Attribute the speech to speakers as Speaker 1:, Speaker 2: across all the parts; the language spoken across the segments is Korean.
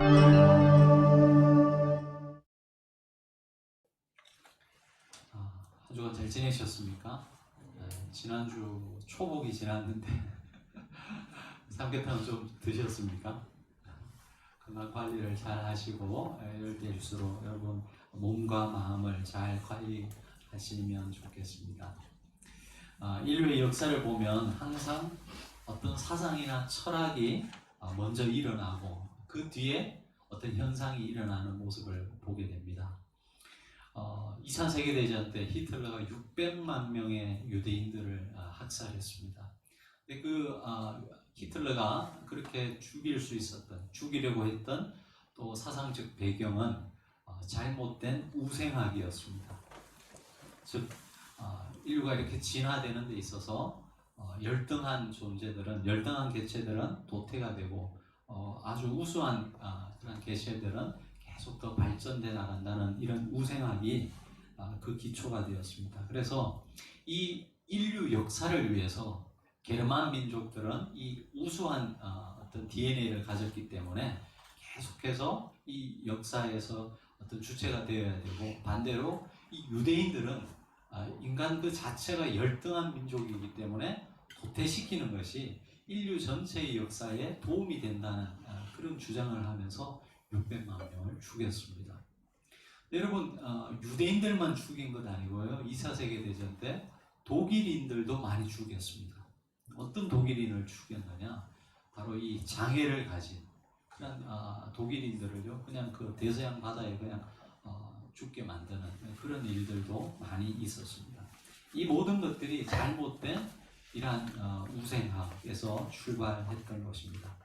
Speaker 1: 한 주간 잘 지내셨습니까? 지난주 초복이 지났는데 삼계탕 좀 드셨습니까? 건강 관리를 잘 하시고 이럴 때일수록 여러분 몸과 마음을 잘 관리하시면 좋겠습니다. 인류의 역사를 보면 항상 어떤 사상이나 철학이 먼저 일어나고 그 뒤에 어떤 현상이 일어나는 모습을 보게 됩니다. 2차 세계대전 때 히틀러가 600만 명의 유대인들을 학살했습니다. 근데 히틀러가 그렇게 죽이려고 했던 또 사상적 배경은 잘못된 우생학이었습니다. 즉 인류가 이렇게 진화되는 데 있어서 열등한 개체들은 도태가 되고 아주 우수한 그런 개체들은 계속 더 발전돼 나간다는 이런 우생학이 그 기초가 되었습니다. 그래서 이 인류 역사를 위해서 게르만 민족들은 이 우수한 어떤 DNA를 가졌기 때문에 계속해서 이 역사에서 어떤 주체가 되어야 되고, 반대로 이 유대인들은 인간 그 자체가 열등한 민족이기 때문에 도태시키는 것이 인류 전체의 역사에 도움이 된다는 그런 주장을 하면서 600만 명을 죽였습니다. 여러분, 유대인들만 죽인 것 아니고요, 2차 세계대전 때 독일인들도 많이 죽였습니다. 어떤 독일인을 죽였느냐, 바로 이 장애를 가진 그런 독일인들을요, 그냥 그 대서양 바다에 그냥 죽게 만드는 그런 일들도 많이 있었습니다. 이 모든 것들이 잘못된 이러한 우생학에서 출발했던 것입니다.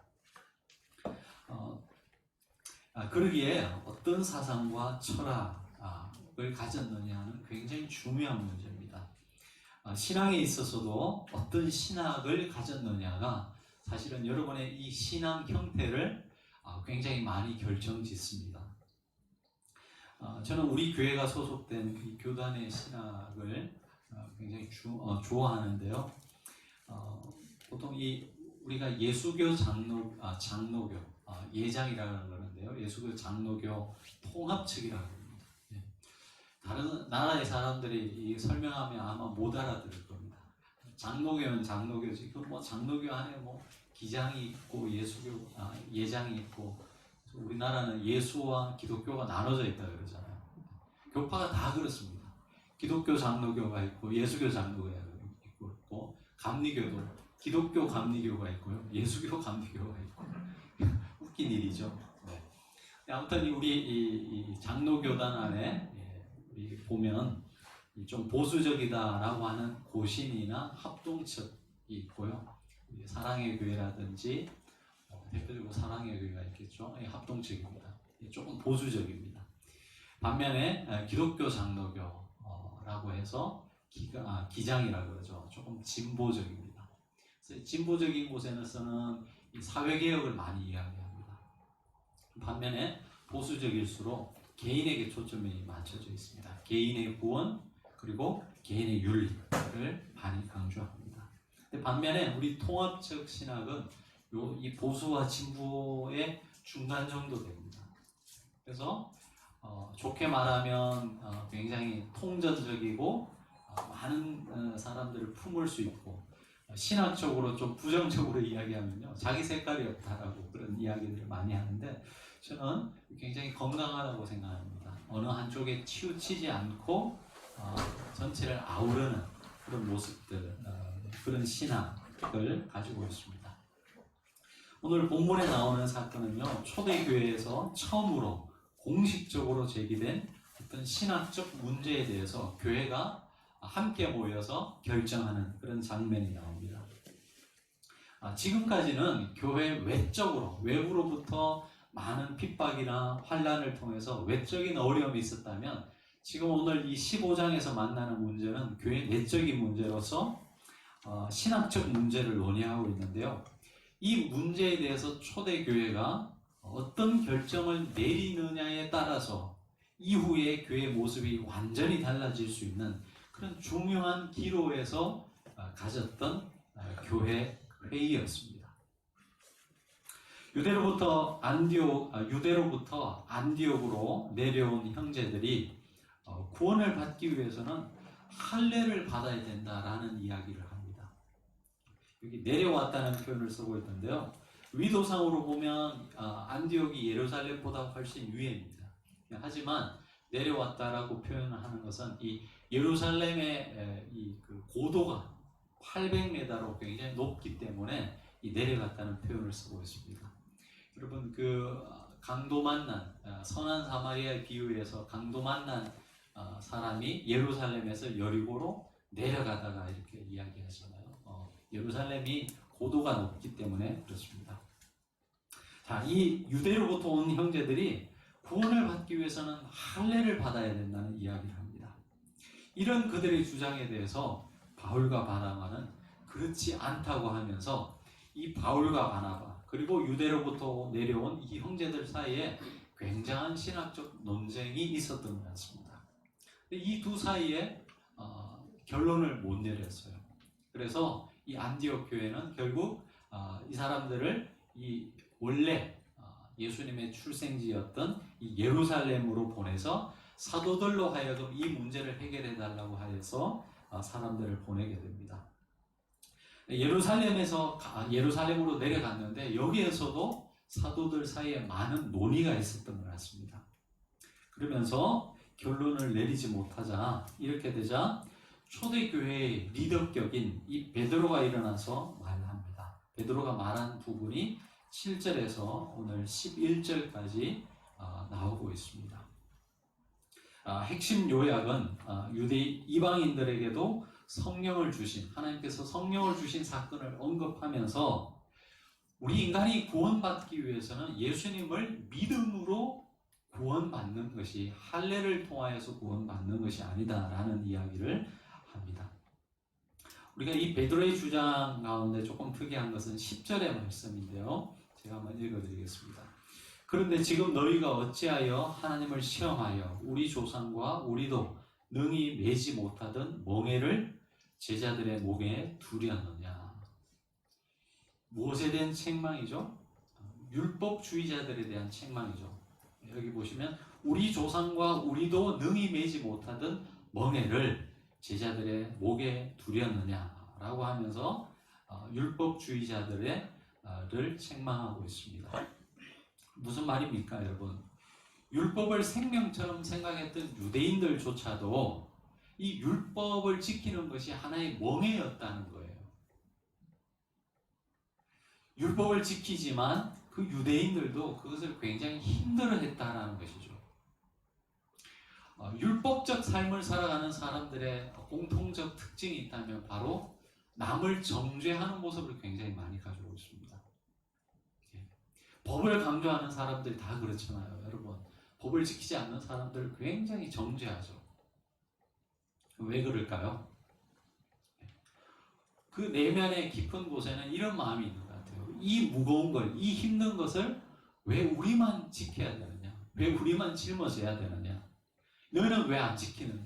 Speaker 1: 그러기에 어떤 사상과 철학을 가졌느냐는 굉장히 중요한 문제입니다. 신앙에 있어서도 어떤 신학을 가졌느냐가 사실은 여러분의 이 신앙 형태를 굉장히 많이 결정짓습니다. 저는 우리 교회가 소속된 이 교단의 신학을 굉장히 좋아하는데요. 보통 우리가 예수교 장로교 예장이라고 그러는데요. 예수교 장로교 통합 측이라고 합니다. 다른 나라의 사람들이 설명하면 아마 못 알아들을 겁니다. 장로교는 장로교지. 장로교 안에 기장이 있고 예장이 있고, 우리나라는 예수와 기독교가 나눠져 있다 그러잖아요. 교파가 다 그렇습니다. 기독교 장로교가 있고 예수교 장로교가 있고, 감리교도 기독교 감리교가 있고요, 예수교 감리교가 있고 웃긴 일이죠. 아무튼 우리 이 장로교단 안에 우리 보면 좀 보수적이다라고 하는 고신이나 합동측이 있고요. 사랑의 교회라든지 대표적으로 사랑의 교회가 있겠죠. 합동측입니다. 조금 보수적입니다. 반면에 기독교 장로교라고 해서 기장이라고 그러죠. 조금 진보적입니다. 진보적인 곳에서는 사회개혁을 많이 이야기합니다. 반면에 보수적일수록 개인에게 초점이 맞춰져 있습니다. 개인의 구원 그리고 개인의 윤리를 많이 강조합니다. 반면에 우리 통합적 신학은 이 보수와 진보의 중간 정도 됩니다. 그래서 좋게 말하면 굉장히 통전적이고 많은 사람들을 품을 수 있고, 신학적으로 좀 부정적으로 이야기하면요, 자기 색깔이 없다라고 그런 이야기들을 많이 하는데, 저는 굉장히 건강하다고 생각합니다. 어느 한쪽에 치우치지 않고 전체를 아우르는 그런 모습들, 그런 신학을 가지고 있습니다. 오늘 본문에 나오는 사건은요, 초대교회에서 처음으로 공식적으로 제기된 어떤 신학적 문제에 대해서 교회가 함께 모여서 결정하는 그런 장면이 나옵니다. 지금까지는 교회 외부로부터 많은 핍박이나 환난을 통해서 외적인 어려움이 있었다면, 지금 오늘 이 15장에서 만나는 문제는 교회 내적인 문제로서 신학적 문제를 논의하고 있는데요. 이 문제에 대해서 초대교회가 어떤 결정을 내리느냐에 따라서 이후에 교회 모습이 완전히 달라질 수 있는 그런 중요한 기로에서 가졌던 교회 회의였습니다. 유대로부터 안디옥으로 내려온 형제들이 구원을 받기 위해서는 할례를 받아야 된다라는 이야기를 합니다. 여기 내려왔다는 표현을 쓰고 있는데요. 위도상으로 보면 안디옥이 예루살렘보다 훨씬 위에입니다. 하지만 내려왔다라고 표현하는 것은 이 예루살렘의 그 고도가 800m로 굉장히 높기 때문에 이 내려갔다는 표현을 쓰고 있습니다. 여러분 그 강도 만난 선한 사마리아에 비유해서 강도 만난 사람이 예루살렘에서 여리고로 내려가다가 이렇게 이야기하잖아요. 예루살렘이 고도가 높기 때문에 그렇습니다. 자, 이 유대로부터 온 형제들이 구원을 받기 위해서는 할례를 받아야 된다는 이야기를 합니다. 이런 그들의 주장에 대해서 바울과 바나바는 그렇지 않다고 하면서 이 바울과 바나바 그리고 유대로부터 내려온 이 형제들 사이에 굉장한 신학적 논쟁이 있었던 것 같습니다. 이 두 사이에 결론을 못 내렸어요. 그래서 이 안디옥 교회는 결국 이 사람들을 이 원래 예수님의 출생지였던 이 예루살렘으로 보내서 사도들로 하여금 이 문제를 해결해 달라고 하여서 사람들을 보내게 됩니다. 예루살렘으로 내려갔는데 여기에서도 사도들 사이에 많은 논의가 있었던 것 같습니다. 그러면서 결론을 내리지 못하자 이렇게 되자 초대교회의 리더격인 이 베드로가 일어나서 말합니다. 베드로가 말한 부분이 7절에서 오늘 11절까지 나오고 있습니다. 핵심 요약은 유대 이방인들에게도 하나님께서 성령을 주신 사건을 언급하면서 우리 인간이 구원받기 위해서는 예수님을 믿음으로 구원받는 것이 할례를 통하여서 구원받는 것이 아니다라는 이야기를 합니다. 우리가 이 베드로의 주장 가운데 조금 특이한 것은 10절의 말씀인데요. 제가 한번 읽어드리겠습니다. 그런데 지금 너희가 어찌하여 하나님을 시험하여 우리 조상과 우리도 능히 매지 못하던 멍에를 제자들의 목에 두려느냐. 무엇에 대한 책망이죠? 율법주의자들에 대한 책망이죠. 여기 보시면 우리 조상과 우리도 능히 매지 못하던 멍에를 제자들의 목에 두렸느냐라고 하면서 율법주의자들을 책망하고 있습니다. 무슨 말입니까, 여러분? 율법을 생명처럼 생각했던 유대인들조차도 이 율법을 지키는 것이 하나의 멍에였다는 거예요. 율법을 지키지만 그 유대인들도 그것을 굉장히 힘들어했다라는 것이죠. 율법적 삶을 살아가는 사람들의 공통적 특징이 있다면 바로 남을 정죄하는 모습을 굉장히 많이 가지고 있습니다. 법을 강조하는 사람들이 다 그렇잖아요. 여러분, 법을 지키지 않는 사람들을 굉장히 정죄하죠. 왜 그럴까요? 그 내면의 깊은 곳에는 이런 마음이 있는 것 같아요. 이 무거운 걸, 이 힘든 것을 왜 우리만 지켜야 되느냐? 왜 우리만 짊어져야 되느냐? 너희는 왜 안 지키느냐?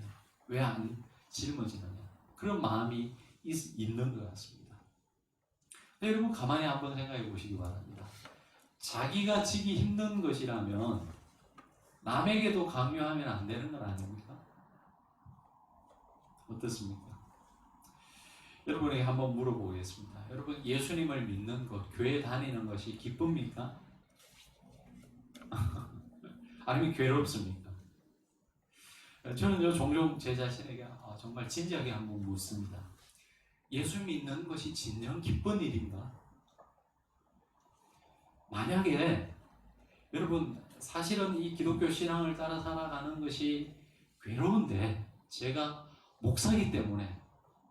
Speaker 1: 왜 안 짊어지느냐? 그런 마음이 있는 것 같습니다. 여러분 가만히 한번 생각해 보시기 바랍니다. 자기가 지기 힘든 것이라면 남에게도 강요하면 안 되는 건 아닙니까? 어떻습니까? 여러분에게 한번 물어보겠습니다. 여러분 예수님을 믿는 것, 교회 다니는 것이 기쁩니까? 아니면 괴롭습니까? 저는 종종 제 자신에게 정말 진지하게 한번 묻습니다. 예수 믿는 것이 진정 기쁜 일인가? 만약에 여러분 사실은 이 기독교 신앙을 따라 살아가는 것이 괴로운데 제가 목사이기 때문에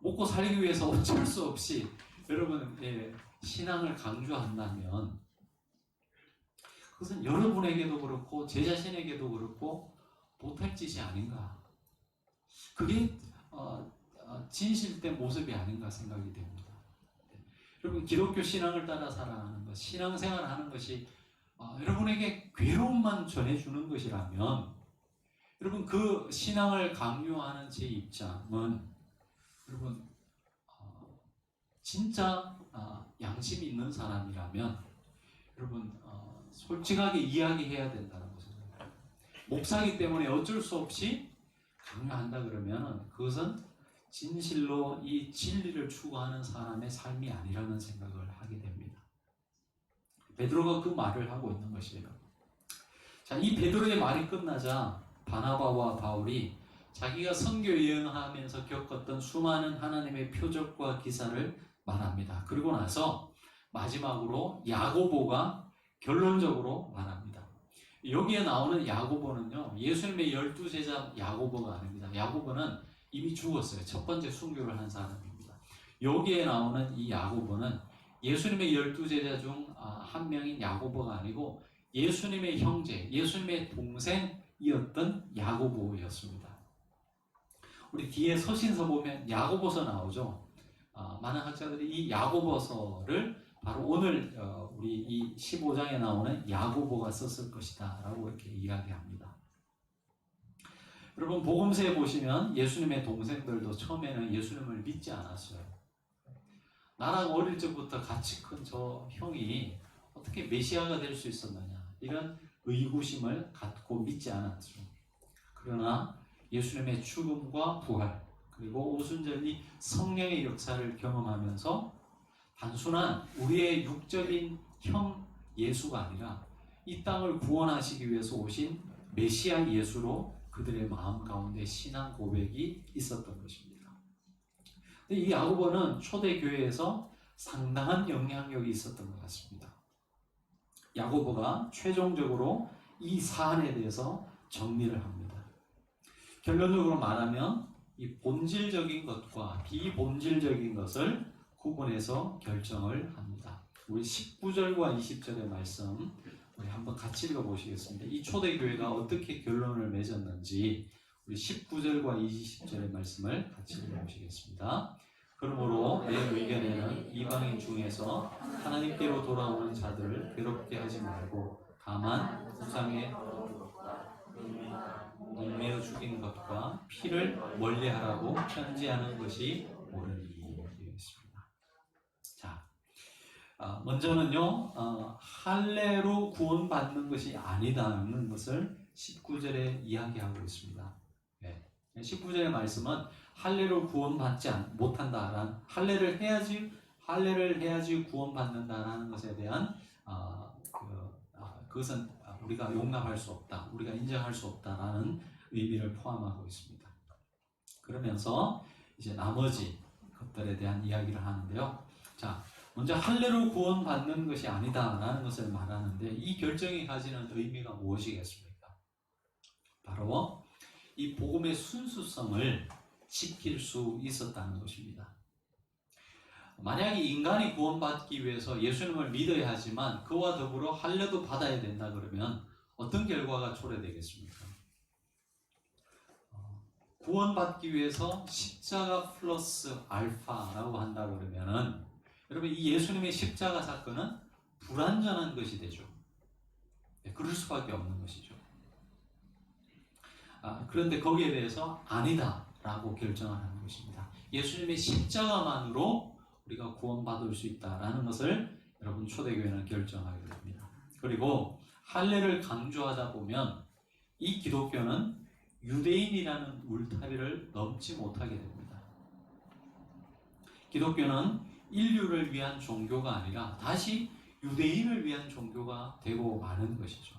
Speaker 1: 먹고 살기 위해서 어쩔 수 없이 여러분의 신앙을 강조한다면 그것은 여러분에게도 그렇고 제 자신에게도 그렇고 못할 짓이 아닌가. 그게 진실된 모습이 아닌가 생각이 됩니다. 여러분 기독교 신앙을 따라 살아가는 것, 신앙생활을 하는 것이 여러분에게 괴로움만 전해주는 것이라면 여러분 그 신앙을 강요하는 제 입장은 여러분 진짜 양심이 있는 사람이라면 여러분 솔직하게 이야기해야 된다는 것입니다. 목사기 때문에 어쩔 수 없이 강요한다 그러면 그것은 진실로 이 진리를 추구하는 사람의 삶이 아니라는 생각을 하게 됩니다. 베드로가 그 말을 하고 있는 것이에요. 자, 이 베드로의 말이 끝나자 바나바와 바울이 자기가 선교 여행하면서 겪었던 수많은 하나님의 표적과 기사를 말합니다. 그리고 나서 마지막으로 야고보가 결론적으로 말합니다. 여기에 나오는 야고보는요, 예수님의 12제자 야고보가 아닙니다. 야고보는 이미 죽었어요. 첫 번째 순교를 한 사람입니다. 여기에 나오는 이 야고보는 예수님의 12제자 중 한 명인 야고보가 아니고 예수님의 형제, 예수님의 동생이었던 야고보였습니다. 우리 뒤에 서신서 보면 야고보서 나오죠. 많은 학자들이 이 야고보서를 바로 오늘 우리 이 15장에 나오는 야고보가 썼을 것이다 라고 이렇게 이야기합니다. 여러분, 복음서에 보시면 예수님의 동생들도 처음에는 예수님을 믿지 않았어요. 나랑 어릴 적부터 같이 큰 저 형이 어떻게 메시아가 될 수 있었느냐, 이런 의구심을 갖고 믿지 않았죠. 그러나 예수님의 죽음과 부활, 그리고 오순절이 성령의 역사를 경험하면서 단순한 우리의 육적인 형 예수가 아니라 이 땅을 구원하시기 위해서 오신 메시아 예수로 그들의 마음 가운데 신앙 고백이 있었던 것입니다. 이 야고보는 초대교회에서 상당한 영향력이 있었던 것 같습니다. 야고보가 최종적으로 이 사안에 대해서 정리를 합니다. 결론적으로 말하면 이 본질적인 것과 비본질적인 것을 구분해서 결정을 합니다. 우리 19절과 20절의 말씀 우리 한번 같이 읽어보시겠습니다. 이 초대교회가 어떻게 결론을 맺었는지 우리 19절과 20절의 말씀을 같이 읽어보시겠습니다. 그러므로 내 의견에는 이방인 중에서 하나님께로 돌아오는 자들을 괴롭게 하지 말고 다만 우상의 얽매여 죽인 것과 피를 멀리하라고 편지하는 것이 옳으니 되었습니다. 자, 먼저는요, 할례로 구원받는 것이 아니다는 것을 19절에 이야기하고 있습니다. 네. 19절의 말씀은 할례로 구원받지 못한다라는, 할례를 해야지 구원받는다라는 것에 대한 그것은 우리가 용납할 수 없다, 우리가 인정할 수 없다라는 의미를 포함하고 있습니다. 그러면서 이제 나머지 것들에 대한 이야기를 하는데요. 자, 먼저 할례로 구원받는 것이 아니다라는 것을 말하는데 이 결정이 가지는 의미가 무엇이겠습니까? 바로 이 복음의 순수성을 지킬 수 있었다는 것입니다. 만약에 인간이 구원받기 위해서 예수님을 믿어야 하지만 그와 더불어 할례도 받아야 된다 그러면 어떤 결과가 초래되겠습니까? 구원받기 위해서 십자가 플러스 알파라고 한다 그러면은 여러분, 이 예수님의 십자가 사건은 불완전한 것이 되죠. 네, 그럴 수밖에 없는 것이죠. 그런데 거기에 대해서 아니다라고 결정을 하는 것입니다. 예수님의 십자가만으로 우리가 구원받을 수 있다라는 것을 여러분 초대교회는 결정하게 됩니다. 그리고 할례를 강조하다 보면 이 기독교는 유대인이라는 울타리를 넘지 못하게 됩니다. 기독교는 인류를 위한 종교가 아니라 다시 유대인을 위한 종교가 되고 마는 것이죠.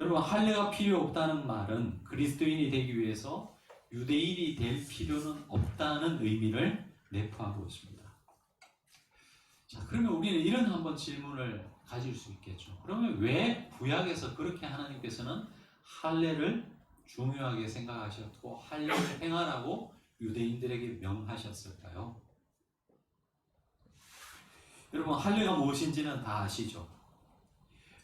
Speaker 1: 여러분, 할례가 필요 없다는 말은 그리스도인이 되기 위해서 유대인이 될 필요는 없다는 의미를 내포하고 있습니다. 자, 그러면 우리는 이런 한번 질문을 가질 수 있겠죠. 그러면 왜 구약에서 그렇게 하나님께서는 할례를 중요하게 생각하셨고 할례를 행하라고 유대인들에게 명하셨을까요? 여러분, 할례가 무엇인지는 다 아시죠?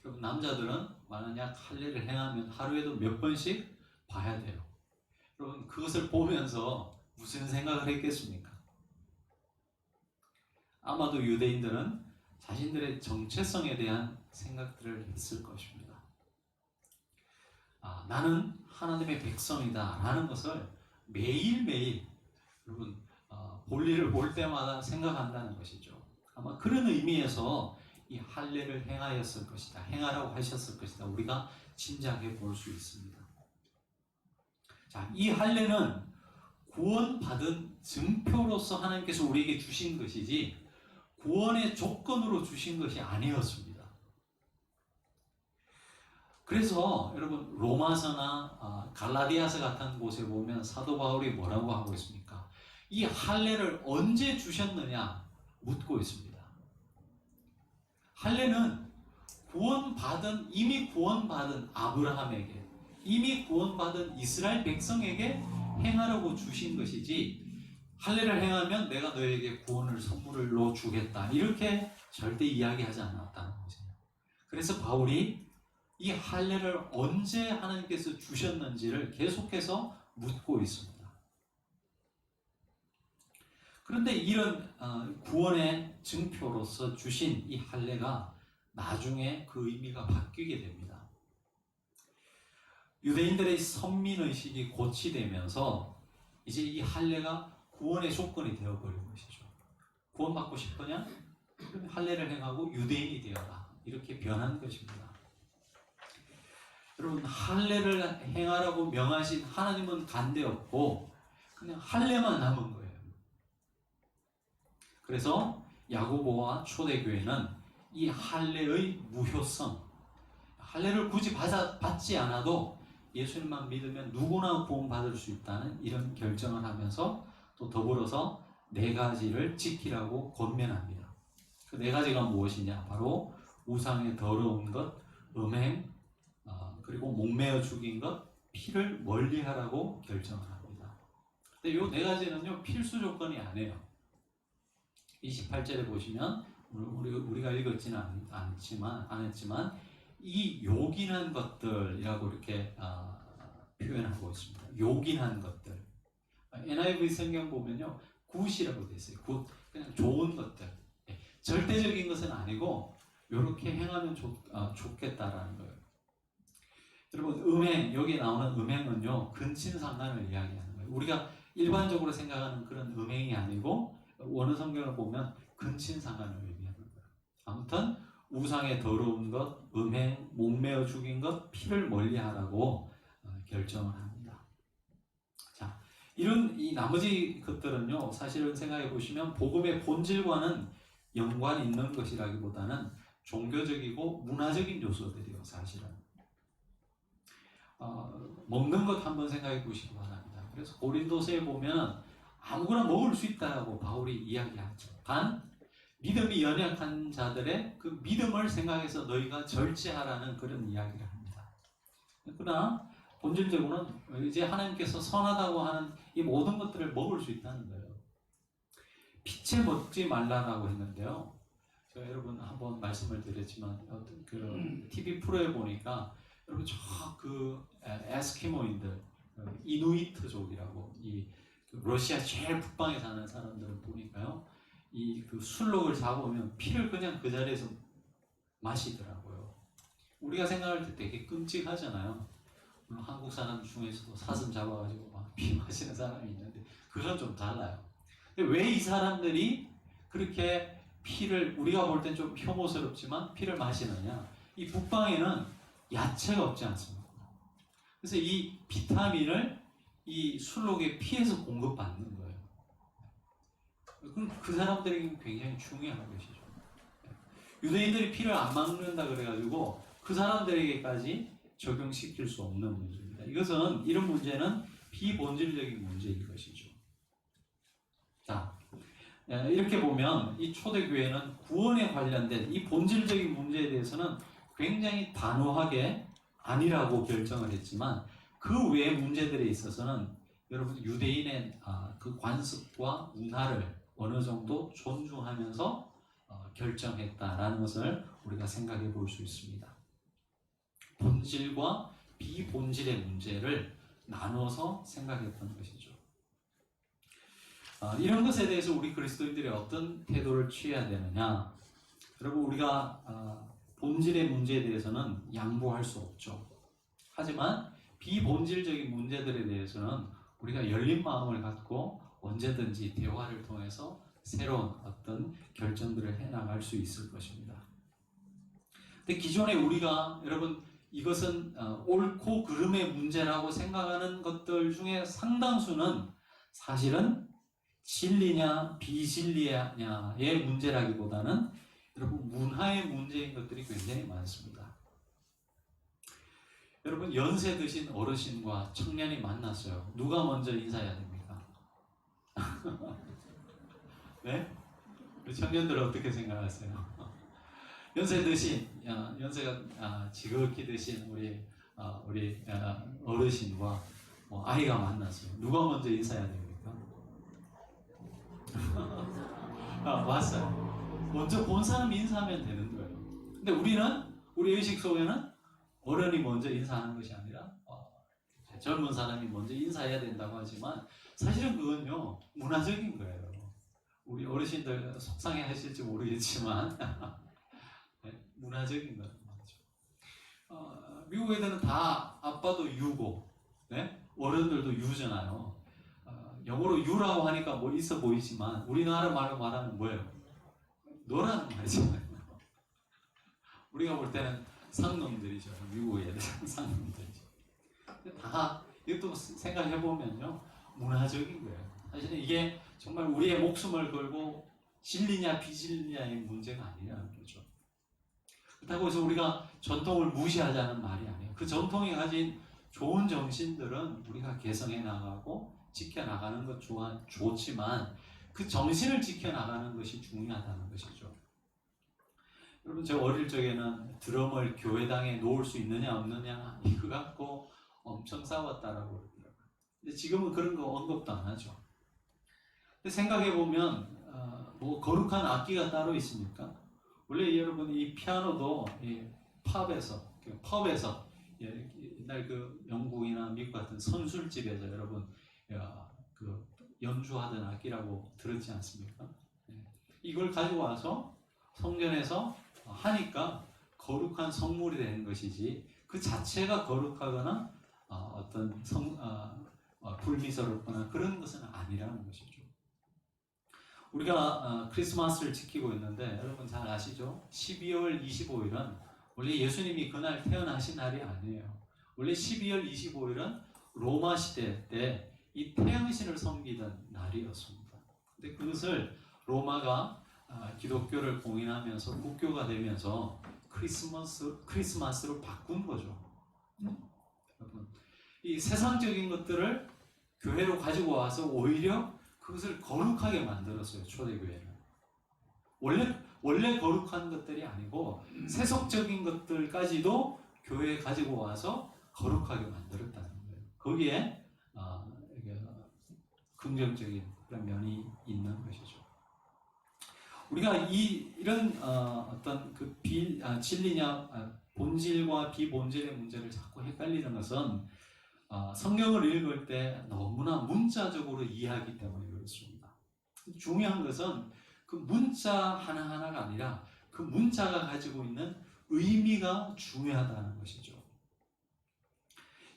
Speaker 1: 여러분, 남자들은 만약 할례를 행하면 하루에도 몇 번씩 봐야 돼요. 여러분, 그것을 보면서 무슨 생각을 했겠습니까? 아마도 유대인들은 자신들의 정체성에 대한 생각들을 했을 것입니다. 나는 하나님의 백성이다 라는 것을 매일매일 여러분 볼일을 볼 때마다 생각한다는 것이죠. 아마 그런 의미에서 이 할례를 행하였을 것이다. 행하라고 하셨을 것이다. 우리가 짐작해 볼 수 있습니다. 자, 이 할례는 구원받은 증표로서 하나님께서 우리에게 주신 것이지 구원의 조건으로 주신 것이 아니었습니다. 그래서 여러분 로마서나 갈라디아서 같은 곳에 보면 사도 바울이 뭐라고 하고 있습니까? 이 할례를 언제 주셨느냐 묻고 있습니다. 할례는 이미 구원받은 아브라함에게, 이미 구원받은 이스라엘 백성에게 행하라고 주신 것이지 할례를 행하면 내가 너에게 구원을 선물로 주겠다 이렇게 절대 이야기하지 않았다는 거죠. 그래서 바울이 이 할례를 언제 하나님께서 주셨는지를 계속해서 묻고 있습니다. 그런데 이런 구원의 증표로서 주신 이 할례가 나중에 그 의미가 바뀌게 됩니다. 유대인들의 선민의식이 고치되면서 이제 이 할례가 구원의 조건이 되어버린 것이죠. 구원받고 싶으냐? 그럼 할례를 행하고 유대인이 되어라. 이렇게 변한 것입니다. 여러분 할례를 행하라고 명하신 하나님은 간대없고 그냥 할례만 남은 거예요. 그래서 야고보와 초대교회는 이 할례의 무효성, 할례를 굳이 받지 않아도 예수님만 믿으면 누구나 구원받을 수 있다는 이런 결정을 하면서 또 더불어서 4가지를 지키라고 권면합니다. 그 4가지가 무엇이냐? 바로 우상의 더러운 것, 음행, 그리고 목매어 죽인 것, 피를 멀리하라고 결정을 합니다. 근데 이 4가지는요 필수 조건이 아니에요. 28절에 보시면 우리가 읽었지는 않았지만 이 요긴한 것들이라고 이렇게 표현하고 있습니다. 요긴한 것들. NIV 성경 보면요 굿이라고 되어 있어요. 굿, 그냥 좋은 것들. 절대적인 것은 아니고 이렇게 행하면 좋겠다라는 거예요. 여러분 음행, 여기에 나오는 음행은요 근친상간을 이야기하는 거예요. 우리가 일반적으로 생각하는 그런 음행이 아니고 원어 성경을 보면 근친상간을 의미하는 거예요. 아무튼 우상의 더러운 것, 음행, 목매어 죽인 것, 피를 멀리하라고 결정을 합니다. 자, 이런 이 나머지 것들은요 사실은 생각해 보시면 복음의 본질과는 연관이 있는 것이라기보다는 종교적이고 문화적인 요소들이요 사실은. 먹는 것 한번 생각해 보시기 바랍니다. 그래서 고린도서에 보면 아무거나 먹을 수 있다고 바울이 이야기하죠. 단 믿음이 연약한 자들의 그 믿음을 생각해서 너희가 절제하라는 그런 이야기를 합니다. 그러나 본질적으로는 이제 하나님께서 선하다고 하는 이 모든 것들을 먹을 수 있다는 거예요. 피채 먹지 말라라고 했는데요. 제가 여러분 한번 말씀을 드렸지만 어떤 그 TV 프로에 보니까 여러분 저 그 에스키모인들 이누이트족이라고 이 러시아 제일 북방에 사는 사람들을 보니까요, 이 그 술록을 잡으면 피를 그냥 그 자리에서 마시더라고요. 우리가 생각할 때 되게 끔찍하잖아요. 물론 한국 사람 중에서도 사슴 잡아가지고 막 피 마시는 사람이 있는데 그건 좀 달라요. 근데 왜 이 사람들이 그렇게 피를 우리가 볼 땐 좀 혐오스럽지만 피를 마시느냐? 이 북방에는 야채가 없지 않습니까? 그래서 이 비타민을 이 술록에 피해서 공급받는 거예요. 그럼 그 사람들에게는 굉장히 중요한 것이죠. 유대인들이 피를 안 막는다 그래가지고 그 사람들에게까지 적용시킬 수 없는 문제입니다. 이런 문제는 비본질적인 문제인 것이죠. 자, 이렇게 보면 이 초대교회는 구원에 관련된 이 본질적인 문제에 대해서는 굉장히 단호하게 아니라고 결정을 했지만 그 외의 문제들에 있어서는 여러분 유대인의 그 관습과 문화를 어느 정도 존중하면서 결정했다라는 것을 우리가 생각해 볼 수 있습니다. 본질과 비본질의 문제를 나눠서 생각했던 것이죠. 이런 것에 대해서 우리 그리스도인들이 어떤 태도를 취해야 되느냐? 여러분 우리가 본질의 문제에 대해서는 양보할 수 없죠. 하지만 비본질적인 문제들에 대해서는 우리가 열린 마음을 갖고 언제든지 대화를 통해서 새로운 어떤 결정들을 해나갈 수 있을 것입니다. 근데 기존에 우리가 여러분 이것은 옳고 그름의 문제라고 생각하는 것들 중에 상당수는 사실은 진리냐 비진리냐의 문제라기보다는 여러분 문화의 문제인 것들이 굉장히 많습니다. 여러분 연세 드신 어르신과 청년이 만났어요. 누가 먼저 인사해야 됩니까? 네? 우리 청년들은 어떻게 생각하세요? 연세 드신 연세가 지극히 드신 우리 어르신과 아이가 만났어요. 누가 먼저 인사해야 됩니까? 왔어요. 먼저 본 사람이 인사하면 되는 거예요. 근데 우리 의식 속에는 어른이 먼저 인사하는 것이 아니라 젊은 사람이 먼저 인사해야 된다고 하지만 사실은 그건요 문화적인 거예요. 우리 어르신들 속상해 하실지 모르겠지만 네, 문화적인 거죠. 미국 애들은 다 아빠도 유고 네? 어른들도 유잖아요. 영어로 유라고 하니까 뭐 있어 보이지만 우리나라 말로 말하면 뭐예요? 너라는 말이잖아요. 우리가 볼 때는 상놈들이죠. 미국 애들은 상놈들이죠. 다 이것도 생각해보면요 문화적인 거예요. 사실은 이게 정말 우리의 목숨을 걸고 진리냐 비진리냐의 문제가 아니라는 거죠. 그렇다고 해서 우리가 전통을 무시하자는 말이 아니에요. 그 전통이 가진 좋은 정신들은 우리가 개성해 나가고 지켜나가는 것 좋지만 그 정신을 지켜나가는 것이 중요하다는 것이죠. 여러분 저 어릴 적에는 드럼을 교회당에 놓을 수 있느냐 없느냐 이거 갖고 엄청 싸웠다라고 그러더라고요. 근데 지금은 그런 거 언급도 안 하죠. 근데 생각해보면 뭐 거룩한 악기가 따로 있습니까? 원래 여러분 이 피아노도 펍에서 옛날 그 영국이나 미국 같은 선술집에서 여러분 그 연주하던 악기라고 들었지 않습니까? 이걸 가지고 와서 성전에서 하니까 거룩한 성물이 되는 것이지 그 자체가 거룩하거나 어떤 불미스럽거나 그런 것은 아니라는 것이죠. 우리가 크리스마스를 지키고 있는데 여러분 잘 아시죠? 12월 25일은 원래 예수님이 그날 태어나신 날이 아니에요. 원래 12월 25일은 로마 시대 때 이 태양신을 섬기던 날이었습니다. 근데 그것을 로마가 기독교를 공인하면서 국교가 되면서 크리스마스로 바꾼 거죠. 여러분, 이 세상적인 것들을 교회로 가지고 와서 오히려 그것을 거룩하게 만들었어요. 초대교회는 원래 거룩한 것들이 아니고 세속적인 것들까지도 교회에 가지고 와서 거룩하게 만들었다는 거예요. 거기에 긍정적인 그런 면이 있는 것이죠. 우리가 이런 어떤 그 진리냐 본질과 비본질의 문제를 자꾸 헷갈리는 것은 성경을 읽을 때 너무나 문자적으로 이해하기 때문에 그렇습니다. 중요한 것은 그 문자 하나하나가 아니라 그 문자가 가지고 있는 의미가 중요하다는 것이죠.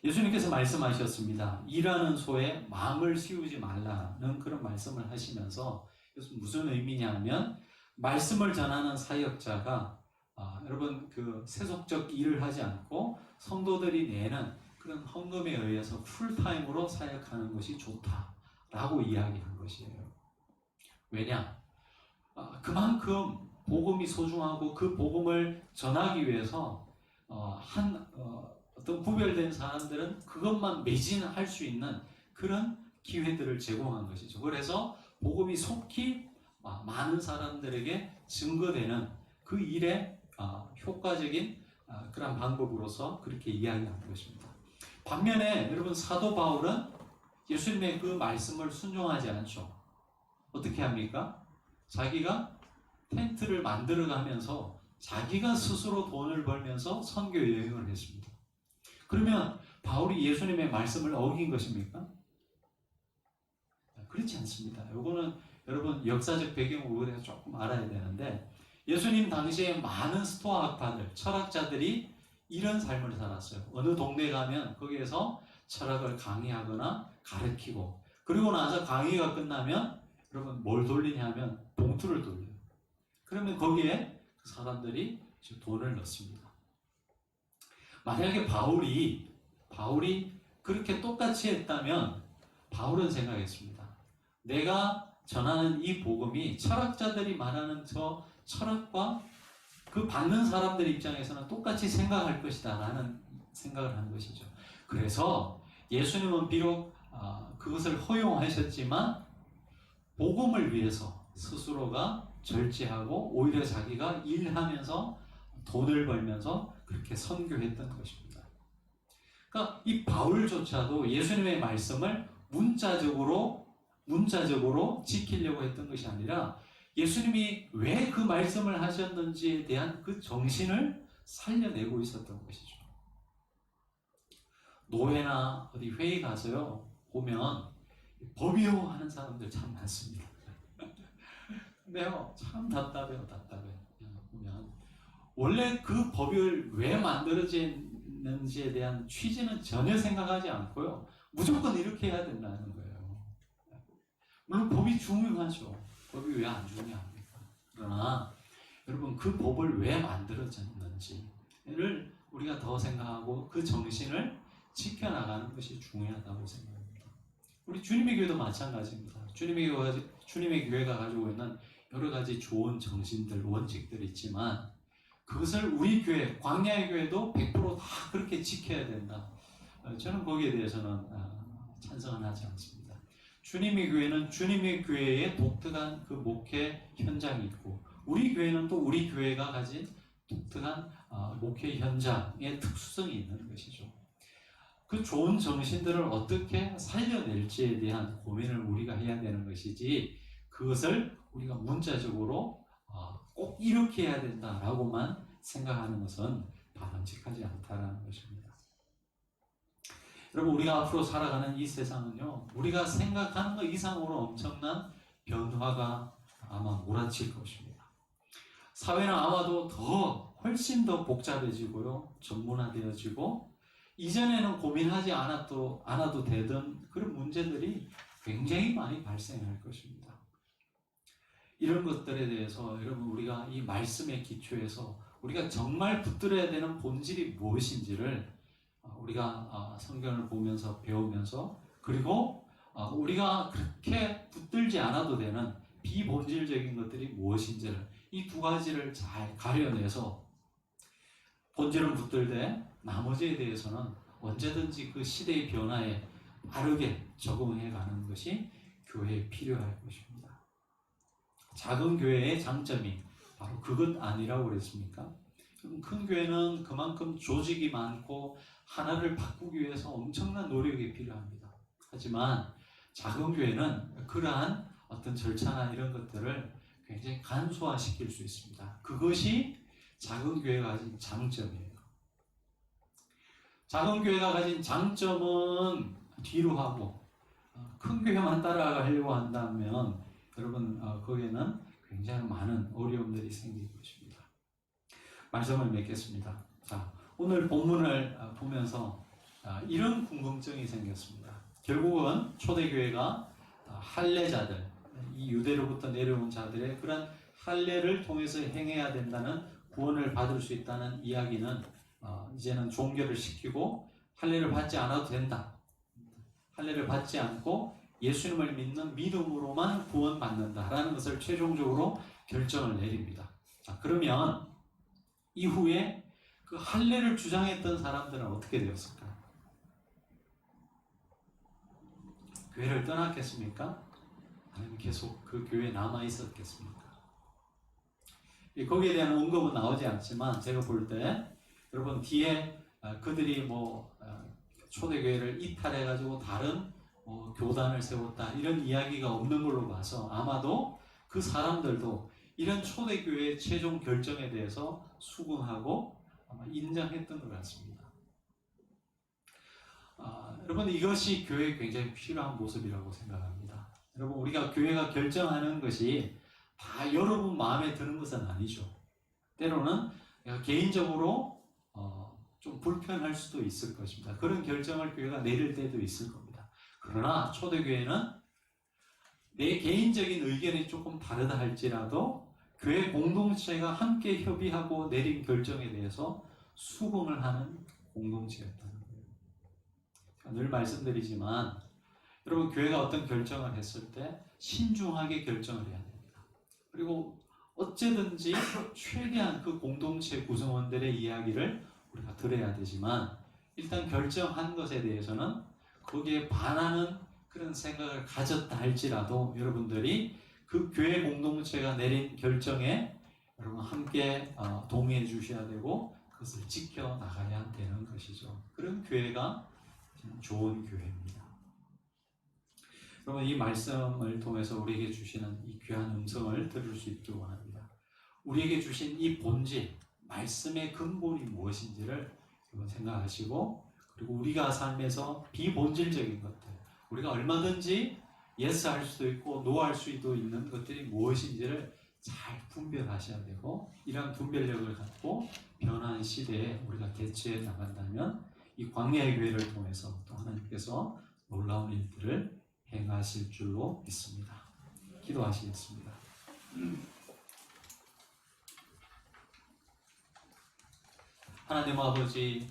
Speaker 1: 예수님께서 말씀하셨습니다. 일하는 소에 마음을 씌우지 말라는 그런 말씀을 하시면서 이것은 무슨 의미냐면 말씀을 전하는 사역자가 여러분 그 세속적 일을 하지 않고 성도들이 내는 그런 헌금에 의해서 풀타임으로 사역하는 것이 좋다라고 이야기한 것이에요. 왜냐? 그만큼 복음이 소중하고 그 복음을 전하기 위해서 어떤 구별된 사람들은 그것만 매진할 수 있는 그런 기회들을 제공한 것이죠. 그래서 복음이 속히 많은 사람들에게 증거되는 그 일의 효과적인 그런 방법으로서 그렇게 이야기한 것입니다. 반면에 여러분 사도 바울은 예수님의 그 말씀을 순종하지 않죠. 어떻게 합니까? 자기가 텐트를 만들어가면서 자기가 스스로 돈을 벌면서 선교 여행을 했습니다. 그러면 바울이 예수님의 말씀을 어긴 것입니까? 그렇지 않습니다. 이거는 여러분 역사적 배경을 우리가 조금 알아야 되는데 예수님 당시에 많은 스토아파들, 철학자들이 이런 삶을 살았어요. 어느 동네 가면 거기에서 철학을 강의하거나 가르치고 그리고 나서 강의가 끝나면 여러분 뭘 돌리냐면 봉투를 돌려요. 그러면 거기에 그 사람들이 돈을 넣습니다. 만약에 바울이 그렇게 똑같이 했다면 바울은 생각했습니다. 내가 전하는 이 복음이 철학자들이 말하는 저 철학과 그 받는 사람들 입장에서는 똑같이 생각할 것이다 라는 생각을 한 것이죠. 그래서 예수님은 비록 그것을 허용하셨지만 복음을 위해서 스스로가 절제하고 오히려 자기가 일하면서 돈을 벌면서 그렇게 선교했던 것입니다. 그러니까 이 바울조차도 예수님의 말씀을 문자적으로 지키려고 했던 것이 아니라 예수님이 왜 그 말씀을 하셨는지에 대한 그 정신을 살려내고 있었던 것이죠. 노회나 어디 회의 가서요 보면 법이요 하는 사람들 참 많습니다. 근데요 참 답답해요. 보면 원래 그 법을 왜 만들어지는지에 대한 취지는 전혀 생각하지 않고요 무조건 이렇게 해야 된다는 거예요. 물론 법이 중요하죠. 법이 왜 안 중요합니까? 그러나 여러분 그 법을 왜 만들어졌는지를 우리가 더 생각하고 그 정신을 지켜나가는 것이 중요하다고 생각합니다. 우리 주님의 교회도 마찬가지입니다. 주님의 교회가 가지고 있는 여러 가지 좋은 정신들, 원칙들이 있지만 그것을 우리 교회, 광야의 교회도 100% 다 그렇게 지켜야 된다. 저는 거기에 대해서는 찬성은 하지 않습니다. 주님의 교회는 주님의 교회의 독특한 그 목회 현장이 있고 우리 교회는 또 우리 교회가 가진 독특한 목회 현장의 특수성이 있는 것이죠. 그 좋은 정신들을 어떻게 살려낼지에 대한 고민을 우리가 해야 되는 것이지 그것을 우리가 문자적으로 꼭 이렇게 해야 된다라고만 생각하는 것은 바람직하지 않다라는 것입니다. 여러분 우리가 앞으로 살아가는 이 세상은요 우리가 생각하는 것 이상으로 엄청난 변화가 아마 몰아칠 것입니다. 사회는 아마도 훨씬 더 복잡해지고요 전문화되어지고 이전에는 고민하지 않아도 되던 그런 문제들이 굉장히 많이 발생할 것입니다. 이런 것들에 대해서 여러분 우리가 이 말씀의 기초에서 우리가 정말 붙들어야 되는 본질이 무엇인지를 우리가 성경을 보면서 배우면서 그리고 우리가 그렇게 붙들지 않아도 되는 비본질적인 것들이 무엇인지를 이 두 가지를 잘 가려내서 본질은 붙들되 나머지에 대해서는 언제든지 그 시대의 변화에 빠르게 적응해 가는 것이 교회에 필요할 것입니다. 작은 교회의 장점이 바로 그것 아니라고 그랬습니까? 큰 교회는 그만큼 조직이 많고 하나를 바꾸기 위해서 엄청난 노력이 필요합니다. 하지만 작은 교회는 그러한 어떤 절차나 이런 것들을 굉장히 간소화시킬 수 있습니다. 그것이 작은 교회가 가진 장점이에요. 작은 교회가 가진 장점은 뒤로 하고 큰 교회만 따라가려고 한다면 여러분 거기에는 굉장히 많은 어려움들이 생길 것입니다. 말씀을 맺겠습니다. 자, 오늘 본문을 보면서 이런 궁금증이 생겼습니다. 결국은 초대교회가 할례자들, 이 유대로부터 내려온 자들의 그런 할례를 통해서 행해야 된다는 구원을 받을 수 있다는 이야기는 이제는 종교를 시키고 할례를 받지 않아도 된다. 할례를 받지 않고 예수님을 믿는 믿음으로만 구원받는다라는 것을 최종적으로 결정을 내립니다. 자, 그러면 이후에 그 할례를 주장했던 사람들은 어떻게 되었을까? 교회를 떠났겠습니까? 아니면 계속 그 교회에 남아 있었겠습니까? 거기에 대한 언급은 나오지 않지만 제가 볼 때 여러분 뒤에 그들이 초대교회를 이탈해가지고 다른 교단을 세웠다 이런 이야기가 없는 걸로 봐서 아마도 그 사람들도 이런 초대교회의 최종 결정에 대해서 수긍하고 아마 인정했던 것 같습니다. 여러분 이것이 교회에 굉장히 필요한 모습이라고 생각합니다. 여러분 우리가 교회가 결정하는 것이 다 여러분 마음에 드는 것은 아니죠. 때로는 개인적으로 좀 불편할 수도 있을 것입니다. 그런 결정을 교회가 내릴 때도 있을 겁니다. 그러나 초대교회는 내 개인적인 의견이 조금 다르다 할지라도 교회 공동체가 함께 협의하고 내린 결정에 대해서 수긍을 하는 공동체였다는 거예요. 늘 말씀드리지만 여러분, 교회가 어떤 결정을 했을 때 신중하게 결정을 해야 됩니다. 그리고 어쨌든지 최대한 그 공동체 구성원들의 이야기를 우리가 들어야 되지만, 일단 결정한 것에 대해서는 거기에 반하는 그런 생각을 가졌다 할지라도 여러분들이 그 교회 공동체가 내린 결정에 여러분 함께 동의해 주셔야 되고 그것을 지켜나가야 되는 것이죠. 그런 교회가 좋은 교회입니다. 여러분, 이 말씀을 통해서 우리에게 주시는 이 귀한 음성을 들을 수 있길 원합니다. 우리에게 주신 이 본질, 말씀의 근본이 무엇인지를 여러분 생각하시고, 그리고 우리가 삶에서 비본질적인 것들, 우리가 얼마든지 예스 할 수도 있고 노 할 수도 있는 것들이 무엇인지를 잘 분별하셔야 되고, 이러한 분별력을 갖고 변화한 시대에 우리가 대처해 나간다면 이 광야의 교회를 통해서 또 하나님께서 놀라운 일들을 행하실 줄로 믿습니다. 기도하시겠습니다. 하나님 아버지,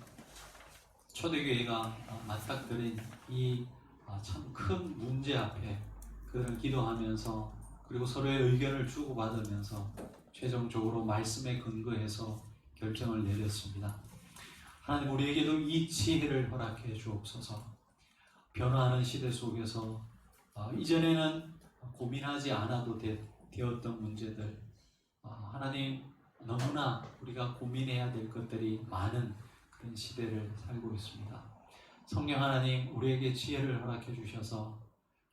Speaker 1: 초대교회가 맞닥뜨린 이 참 큰 문제 앞에 그들을 기도하면서, 그리고 서로의 의견을 주고받으면서 최종적으로 말씀에 근거해서 결정을 내렸습니다. 하나님, 우리에게도 이 지혜를 허락해 주옵소서. 변화하는 시대 속에서 이전에는 고민하지 않아도 되었던 문제들, 하나님, 너무나 우리가 고민해야 될 것들이 많은 그런 시대를 살고 있습니다. 성령 하나님, 우리에게 지혜를 허락해 주셔서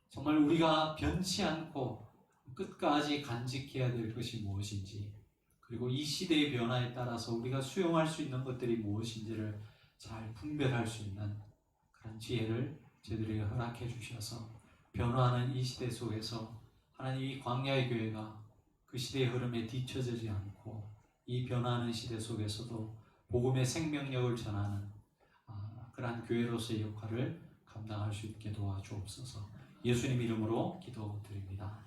Speaker 1: 정말 우리가 변치 않고 끝까지 간직해야 될 것이 무엇인지, 그리고 이 시대의 변화에 따라서 우리가 수용할 수 있는 것들이 무엇인지를 잘 분별할 수 있는 그런 지혜를 저희들에게 허락해 주셔서 변화하는 이 시대 속에서 하나님, 이 광야의 교회가 그 시대의 흐름에 뒤처지지 않고 이 변화하는 시대 속에서도 복음의 생명력을 전하는 그러한 교회로서의 역할을 감당할 수 있게 도와주옵소서. 예수님 이름으로 기도드립니다.